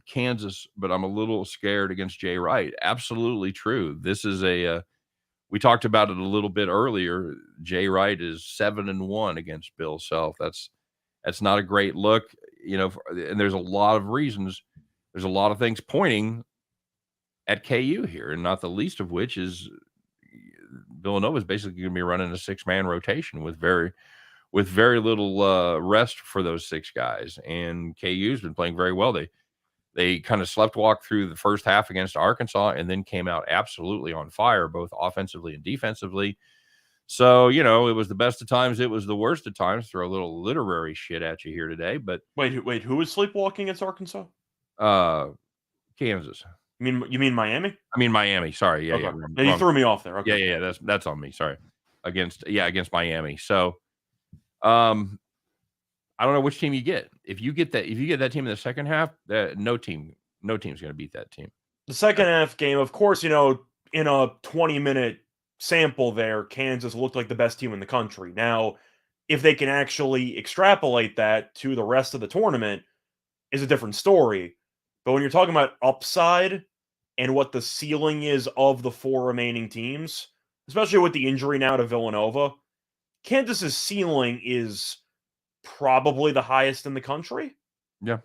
A: Kansas, but I'm a little scared against Jay Wright. Absolutely true. This is we talked about it a little bit earlier. Jay Wright is 7-1 against Bill Self. That's not a great look, and there's a lot of reasons. There's a lot of things pointing at KU here, and not the least of which is Villanova is basically going to be running a 6-man rotation with very little rest for those 6 guys. And KU's been playing very well. They kind of sleptwalked through the first half against Arkansas and then came out absolutely on fire, both offensively and defensively. So, it was the best of times. It was the worst of times. Throw a little literary shit at you here today. But
B: wait, who was sleepwalking against Arkansas?
A: Kansas.
B: You mean Miami?
A: I mean Miami. Sorry. Yeah,
B: okay.
A: yeah.
B: You threw me off there. Okay.
A: Yeah. That's on me. Sorry. Against Miami. So, I don't know which team you get. If you get that team in the second half, no team's going to beat that team.
B: The second half game, of course, in a 20-minute sample there, Kansas looked like the best team in the country. Now, if they can actually extrapolate that to the rest of the tournament, is a different story. But when you're talking about upside and what the ceiling is of the 4 remaining teams, especially with the injury now to Villanova, Kansas's ceiling is probably the highest in the country.
A: Yeah.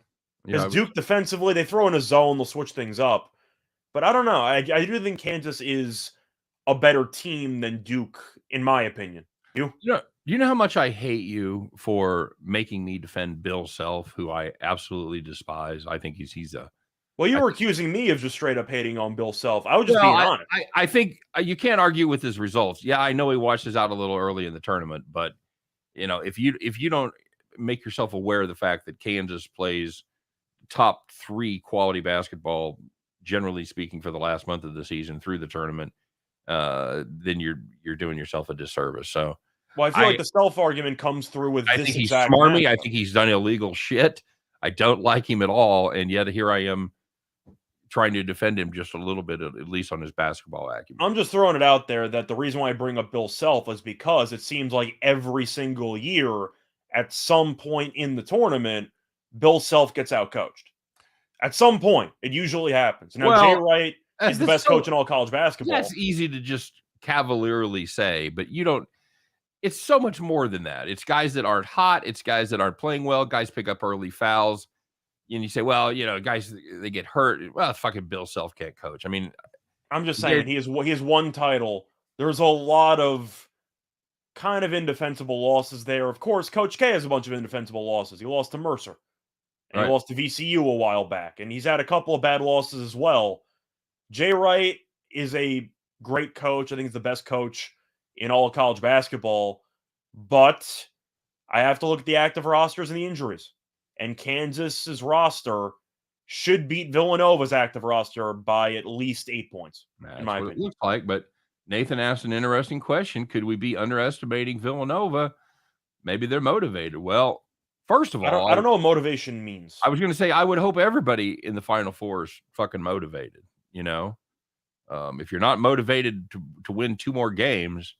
B: Because Duke defensively, they throw in a zone, they'll switch things up. But I don't know. I do think Kansas is a better team than Duke, in my opinion. You
A: know how much I hate you for making me defend Bill Self, who I absolutely despise. I think he's a.
B: Well, you were accusing me of just straight up hating on Bill Self. I was just being honest.
A: I think you can't argue with his results. Yeah, I know he washes out a little early in the tournament, but if you don't make yourself aware of the fact that Kansas plays top 3 quality basketball, generally speaking, for the last month of the season through the tournament, then you're doing yourself a disservice. So,
B: well, I feel like the Self argument comes through with
A: I
B: this
A: think he's
B: exact
A: smarmy.
B: matchup.
A: I think he's done illegal shit. I don't like him at all, and yet here I am trying to defend him just a little bit, at least on his basketball acumen.
B: I'm just throwing it out there that the reason why I bring up Bill Self is because it seems like every single year at some point in the tournament, Bill Self gets outcoached. At some point, it usually happens. Now, Jay Wright is the best coach in all college basketball.
A: That's easy to just cavalierly say, but you don't. It's so much more than that. It's guys that aren't hot. It's guys that aren't playing well. Guys pick up early fouls. And you say, well, guys, they get hurt. Well, fucking Bill Self can't coach. I mean,
B: I'm just saying he has 1 title. There's a lot of kind of indefensible losses there. Of course, Coach K has a bunch of indefensible losses. He lost to Mercer. And he lost to VCU a while back. And he's had a couple of bad losses as well. Jay Wright is a great coach. I think he's the best coach in all of college basketball. But I have to look at the active rosters and the injuries. And Kansas's roster should beat Villanova's active roster by at least 8 points, in my opinion.
A: It looks like, but Nathan asked an interesting question. Could we be underestimating Villanova? Maybe they're motivated. Well, first of all,
B: I don't know what motivation means.
A: I was going to say, I would hope everybody in the Final Four is fucking motivated, if you're not motivated to win 2 more games,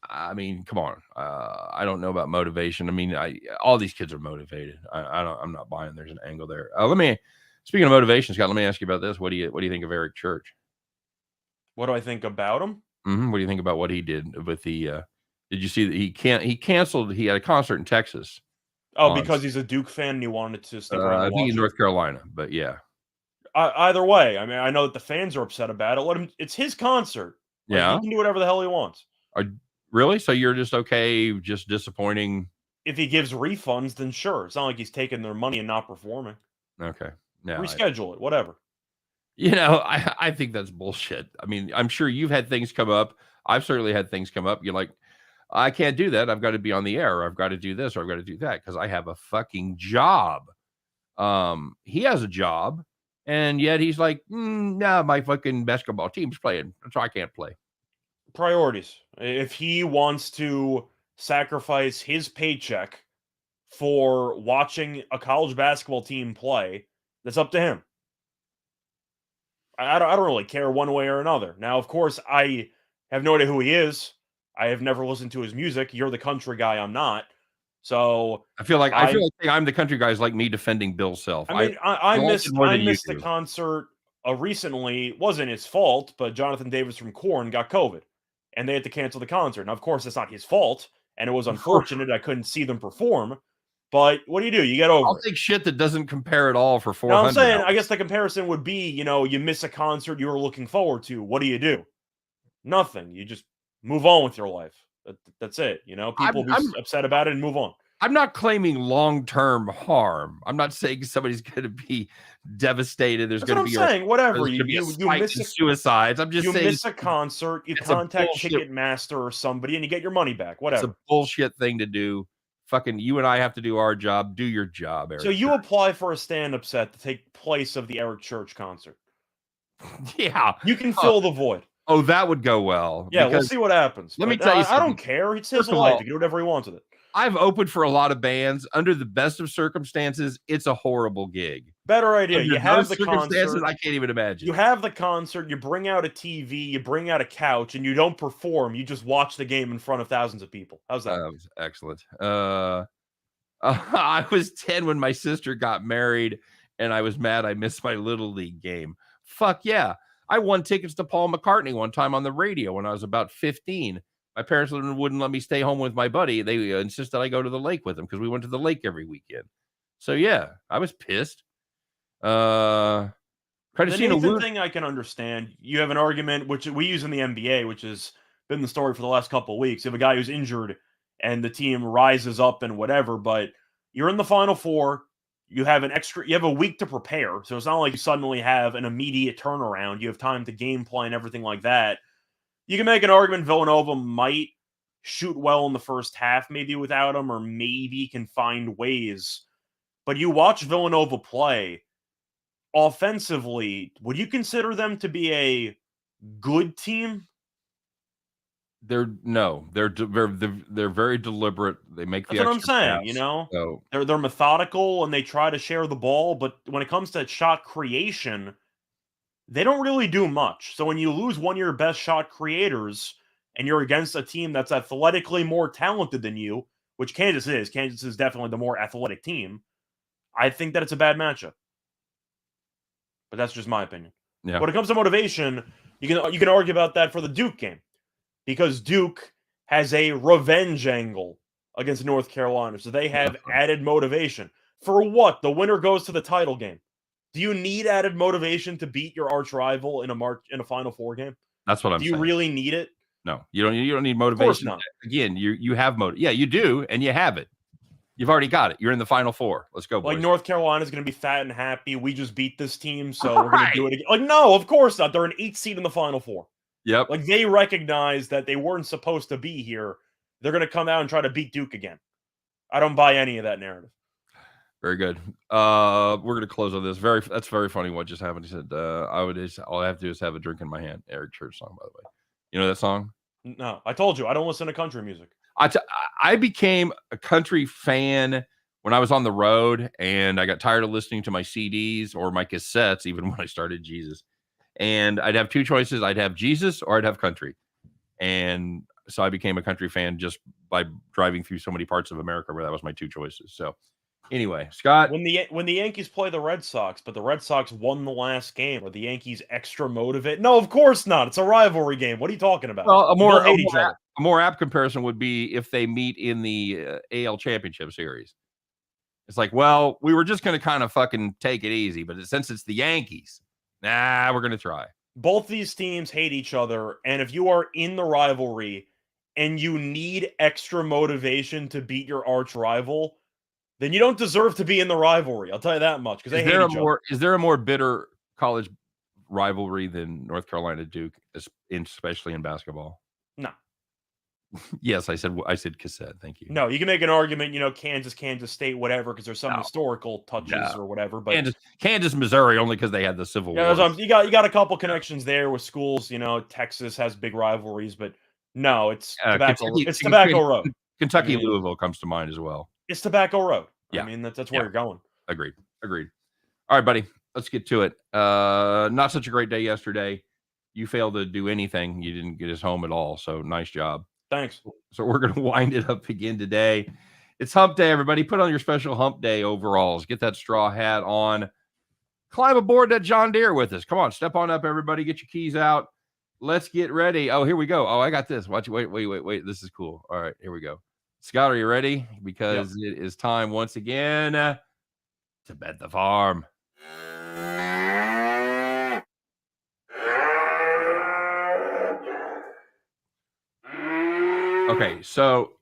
A: I mean, come on. I don't know about motivation. I mean, all these kids are motivated. I'm not buying there's an angle there. Speaking of motivation, Scott, let me ask you about this. What do you think of Eric Church?
B: What do I think about him?
A: What do you think about what he did with the? Did you see that he canceled? He had a concert in Texas.
B: Oh, because he's a Duke fan and he wanted to stick around
A: I
B: and
A: think
B: watch
A: in
B: it?
A: North Carolina, but yeah.
B: Either way, I mean, I know that the fans are upset about it. Let him. It's his concert. Like, he
A: Yeah.
B: can do whatever the hell he wants.
A: Really? So you're just okay, just disappointing?
B: If he gives refunds, then sure. It's not like he's taking their money and not performing.
A: Okay. No,
B: Reschedule it, whatever.
A: I think that's bullshit. I mean, I'm sure you've had things come up. I've certainly had things come up. You're like, I can't do that. I've got to be on the air. Or I've got to do this, or I've got to do that because I have a fucking job. He has a job, and yet he's like, nah, my fucking basketball team's playing, so I can't play.
B: Priorities. If he wants to sacrifice his paycheck for watching a college basketball team play, that's up to him. I don't really care one way or another. Now, of course, I have no idea who he is. I have never listened to his music. You're the country guy. I'm not. So
A: I feel like I'm the country guys like me defending Bill Self.
B: I mean, I missed the concert recently. It wasn't his fault, but Jonathan Davis from Korn got COVID, and they had to cancel the concert. Now, of course, it's not his fault, and it was unfortunate. I couldn't see them perform. But what do? You get over
A: I'll
B: it.
A: take shit that doesn't compare at all for 400.
B: Now, I'm saying, I guess the comparison would be, you miss a concert you were looking forward to. What do? Nothing. You just move on with your life. That's it. People be upset about it and move on.
A: I'm not claiming long-term harm. I'm not saying somebody's going to be devastated. There's going to be
B: saying. Whatever.
A: You miss suicides. I'm just saying
B: you miss a concert. You contact Ticketmaster or somebody, and you get your money back. Whatever.
A: It's a bullshit thing to do. Fucking you and I have to do our job. Do your job, Eric.
B: So you apply for a stand-up set to take place of the Eric Church concert.
A: Yeah,
B: you can fill the void.
A: Oh, that would go well.
B: Yeah, we'll see what happens.
A: Let me tell you something.
B: I don't care. It's his life. He can do whatever he wants with it.
A: I've opened for a lot of bands. Under the best of circumstances, it's a horrible gig.
B: Better idea.
A: Under
B: you have the concert.
A: I can't even imagine.
B: You have the concert. You bring out a TV. You bring out a couch, and you don't perform. You just watch the game in front of thousands of people. How's that?
A: That was excellent. I was 10 when my sister got married, and I was mad I missed my Little League game. Fuck yeah. I won tickets to Paul McCartney one time on the radio when I was about 15. My parents wouldn't let me stay home with my buddy. They insisted I go to the lake with them because we went to the lake every weekend. So, yeah, I was pissed.
B: The Nathan thing I can understand. You have an argument, which we use in the NBA, which has been the story for the last couple of weeks. You have a guy who's injured, and the team rises up and whatever, but you're in the Final Four. You have a week to prepare. So it's not like you suddenly have an immediate turnaround. You have time to game plan and everything like that. You can make an argument Villanova might shoot well in the first half, maybe without him, or maybe can find ways. But you watch Villanova play offensively. Would you consider them to be a good team?
A: They're very deliberate. They make the.
B: That's what I'm saying.
A: So
B: they're methodical and they try to share the ball, but when it comes to shot creation, they don't really do much. So when you lose one of your best shot creators and you're against a team that's athletically more talented than you, which Kansas is definitely the more athletic team, I think that it's a bad matchup. But that's just my opinion.
A: Yeah.
B: When it comes to motivation, you can argue about that for the Duke game, because Duke has a revenge angle against North Carolina, so they have added motivation. For what? The winner goes to the title game. Do you need added motivation to beat your arch rival in a Final Four game?
A: That's what I'm saying.
B: Do you really need it?
A: No, you don't need motivation.
B: Of course not.
A: Again, you have motive. Yeah, you do, and you have it. You've already got it. You're in the Final Four. Let's go, boys.
B: Like North Carolina's going to be fat and happy. We just beat this team, so we're going to do it again. Like, no, of course not. They're an 8th seed in the Final Four.
A: Yep.
B: Like, they recognize that they weren't supposed to be here. They're going to come out and try to beat Duke again. I don't buy any of that narrative.
A: Very good. We're going to close on this. That's very funny what just happened. He said, all I have to do is have a drink in my hand. Eric Church song, by the way. You know that song?
B: No, I told you, I don't listen to country music.
A: I became a country fan when I was on the road, and I got tired of listening to my CDs or my cassettes, even when I started Jesus. And I'd have two choices. I'd have Jesus or I'd have country. And so I became a country fan just by driving through so many parts of America where that was my two choices. So Anyway, Scott.
B: When the Yankees play the Red Sox, but the Red Sox won the last game, are the Yankees extra motivated? No, of course not. It's a rivalry game. What are you talking about?
A: Well,
B: They both hate each other.
A: A more apt comparison would be if they meet in the AL Championship Series. It's like, well, we were just going to kind of fucking take it easy, but since it's the Yankees, we're going to try.
B: Both these teams hate each other, and if you are in the rivalry and you need extra motivation to beat your arch rival, then you don't deserve to be in the rivalry. I'll tell you that much, because they hate each other.
A: Is there a more bitter college rivalry than North Carolina Duke, especially in basketball?
B: No.
A: Yes, I said cassette. Thank you.
B: No, you can make an argument, Kansas State, whatever, because there's some historical touches or whatever. But
A: Kansas, Missouri, only because they had the Civil War.
B: You got a couple connections there with schools. Texas has big rivalries, but no, it's Tobacco. It's Tobacco Road.
A: Kentucky, Louisville comes to mind as well.
B: It's Tobacco Road.
A: Yeah.
B: I mean, that's where you're going.
A: Agreed. All right, buddy. Let's get to it. Not such a great day yesterday. You failed to do anything. You didn't get us home at all. So nice job.
B: Thanks.
A: So we're going to wind it up again today. It's hump day, everybody. Put on your special hump day overalls. Get that straw hat on. Climb aboard that John Deere with us. Come on, step on up, everybody. Get your keys out. Let's get ready. Oh, here we go. Oh, I got this. Watch. Wait. This is cool. All right, here we go. Scott, are you ready? Because It is time once again to bet the farm. Okay, so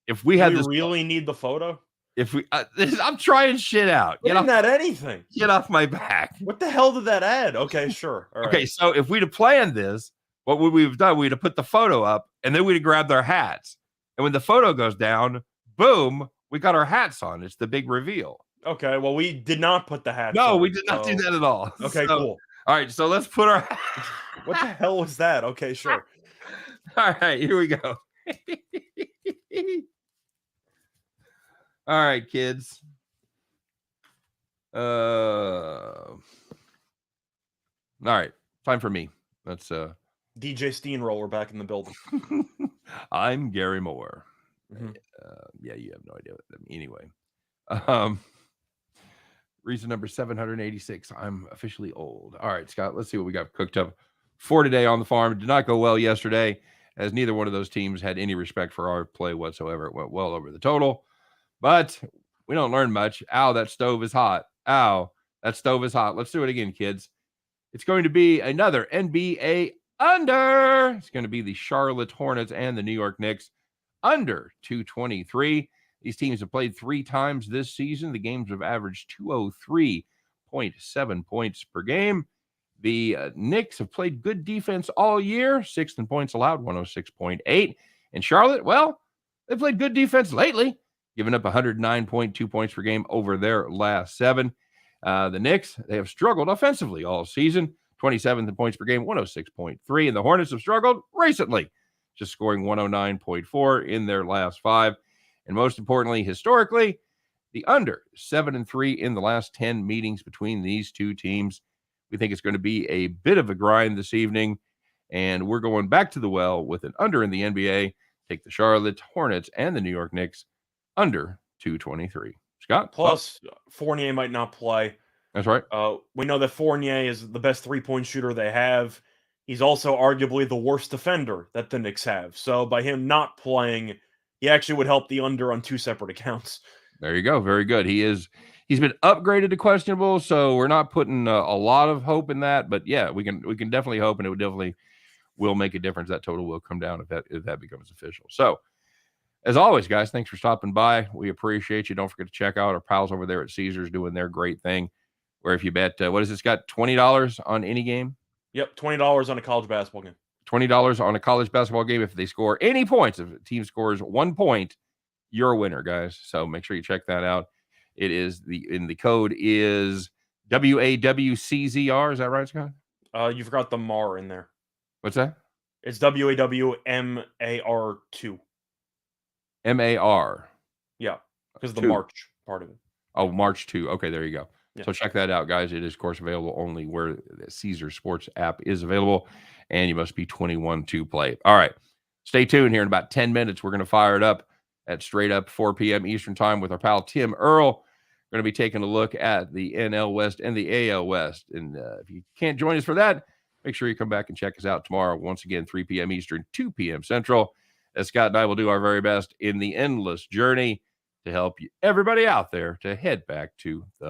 A: if we had this,
B: really need the photo.
A: If we, I'm trying shit out.
B: Didn't add anything.
A: Get off my back.
B: What the hell did that add? Okay, sure. All
A: okay, so if we'd have planned this, what would we have done? We'd have put the photo up, and then we'd have grabbed our hats. And when the photo goes down, boom, we got our hats on. It's the big reveal.
B: Okay, well, we did not put the hats on.
A: No, we did not do that at all.
B: Okay, cool.
A: All right, so let's put our
B: What the hell was that? Okay, sure.
A: All right, here we go. All right, kids. All right, time for me. That's
B: DJ Steamroller back in the building.
A: I'm Gary Moore.
B: Mm-hmm.
A: Yeah, you have no idea what that means. Anyway, reason number 786. I'm officially old. All right, Scott, let's see what we got cooked up for today on the farm. It did not go well yesterday, as neither one of those teams had any respect for our play whatsoever. It went well over the total, but we don't learn much. Ow, that stove is hot. Ow, that stove is hot. Let's do it again, kids. It's going to be another NBA under. It's going to be the Charlotte Hornets and the New York Knicks under 223. These teams have played 3 times this season. The games have averaged 203.7 points per game. The Knicks have played good defense all year, 6th in points allowed, 106.8. And Charlotte, well, they played good defense lately, giving up 109.2 points per game over their last 7. The Knicks, they have struggled offensively all season, 27th in points per game, 106.3. And the Hornets have struggled recently, just scoring 109.4 in their last 5. And most importantly, historically, the under 7-3 in the last 10 meetings between these two teams. We think it's going to be a bit of a grind this evening, and we're going back to the well with an under in the NBA. Take the Charlotte Hornets and the New York Knicks under 223. Scott?
B: Plus, Fournier might not play.
A: That's right.
B: We know that Fournier is the best three-point shooter they have. He's also arguably the worst defender that the Knicks have. So by him not playing, he actually would help the under on 2 separate accounts.
A: There you go. Very good. He's been upgraded to questionable, so we're not putting a lot of hope in that. But yeah, we can definitely hope, and it definitely will make a difference. That total will come down if that becomes official. So, as always, guys, thanks for stopping by. We appreciate you. Don't forget to check out our pals over there at Caesars doing their great thing. Where if you bet, what is this got? $20 on any game?
B: Yep, $20 on a college basketball game.
A: $20 on a college basketball game if they score any points. If a team scores 1 point, you're a winner, guys. So make sure you check that out. It is the code is WAWCZR. Is that right, Scott?
B: You forgot the MAR in there.
A: What's that?
B: It's WAWMAR2.
A: MAR.
B: Yeah, because of the March part of it.
A: Oh, March 2. Okay, there you go.
B: Yeah.
A: So check that out, guys. It is, of course, available only where the Caesar Sports app is available, and you must be 21 to play. All right. Stay tuned here in about 10 minutes. We're going to fire it up at straight up 4 p.m. Eastern time with our pal Tim Earl. We're going to be taking a look at the NL West and the AL West. And if you can't join us for that, make sure you come back and check us out tomorrow. Once again, 3 p.m. Eastern, 2 p.m. Central. As Scott and I will do our very best in the endless journey to help you, everybody out there, to head back to the